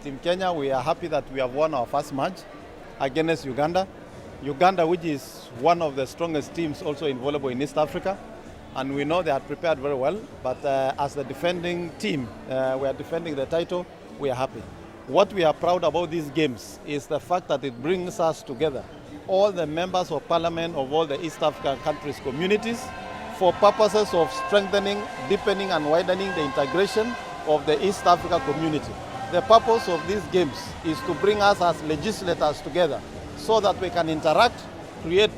Team Kenya, we are happy that we have won our first match against Uganda. Uganda, which is one of the strongest teams also in volleyball in East Africa. And we know they are prepared very well, but as the defending team, we are defending the title, we are happy. What we are proud about these games is the fact that it brings us together, all the members of parliament of all the East African countries' communities, for purposes of strengthening, deepening and widening the integration of the East Africa community. The purpose of these games is to bring us as legislators together so that we can interact, create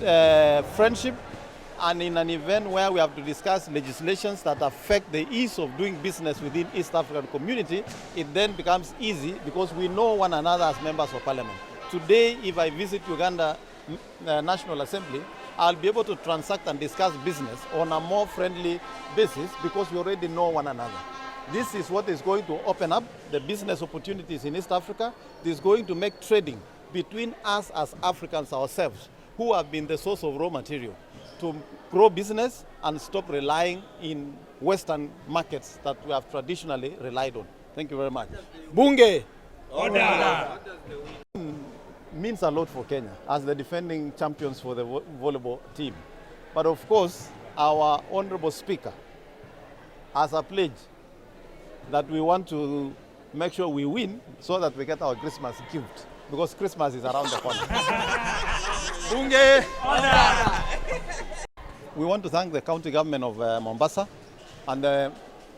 friendship, and in an event where we have to discuss legislations that affect the ease of doing business within East African community, it then becomes easy because we know one another as members of parliament. Today, if I visit Uganda National Assembly, I'll be able to transact and discuss business on a more friendly basis because we already know one another. This is what is going to open up the business opportunities in East Africa. This is going to make trading between us as Africans ourselves, who have been the source of raw material, to grow business and stop relying in Western markets that we have traditionally relied on. Thank you very much. Bunge! Order! Means a lot for Kenya as the defending champions for the volleyball team. But of course, our Honorable Speaker has a pledge that we want to make sure we win so that we get our Christmas gift, because Christmas is around the corner. Bunge! Order! We want to thank the county government of Mombasa and the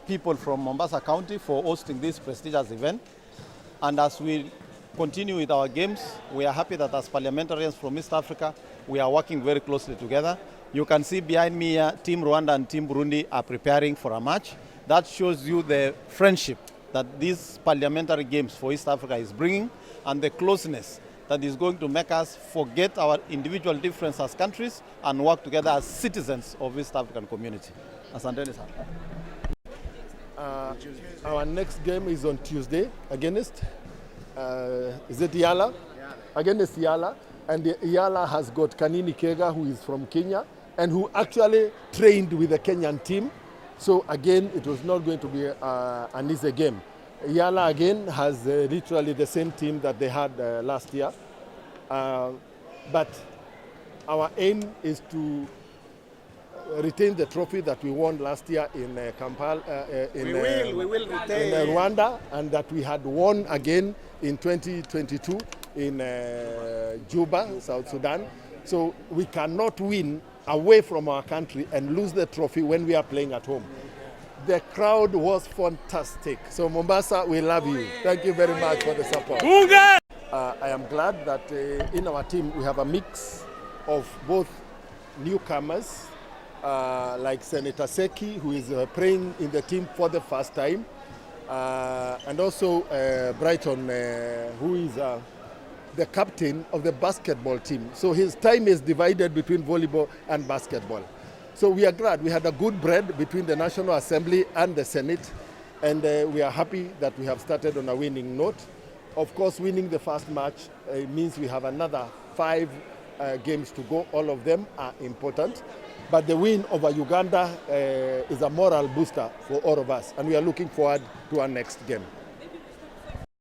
people from Mombasa County for hosting this prestigious event. And as we continue with our games, we are happy that as parliamentarians from East Africa, we are working very closely together. You can see behind me here, Team Rwanda and Team Burundi are preparing for a match. That shows you the friendship that these parliamentary games for East Africa is bringing and the closeness that is going to make us forget our individual differences as countries and work together as citizens of East African community. Asanteni sana. Our next game is on Tuesday against, is it Yala? Against Yala. And Yala has got Kanini Kega, who is from Kenya, and who actually trained with the Kenyan team. So again, it was not going to be an easy game. Yala again has literally the same team that they had last year. But our aim is to retain the trophy that we won last year in Kampala, in Rwanda, and that we had won again in 2022 in Juba, South Sudan. So we cannot win away from our country and lose the trophy when we are playing at home. The crowd was fantastic. So Mombasa, we love you. Thank you very much for the support. I am glad that in our team we have a mix of both newcomers, like Senator Seki, who is playing in the team for the first time, and also Brighton, who is the captain of the basketball team. So his time is divided between volleyball and basketball. So we are glad we had a good bread between the National Assembly and the Senate, and we are happy that we have started on a winning note. Of course, winning the first match means we have another 5 games to go. All of them are important. But the win over Uganda is a moral booster for all of us, and we are looking forward to our next game.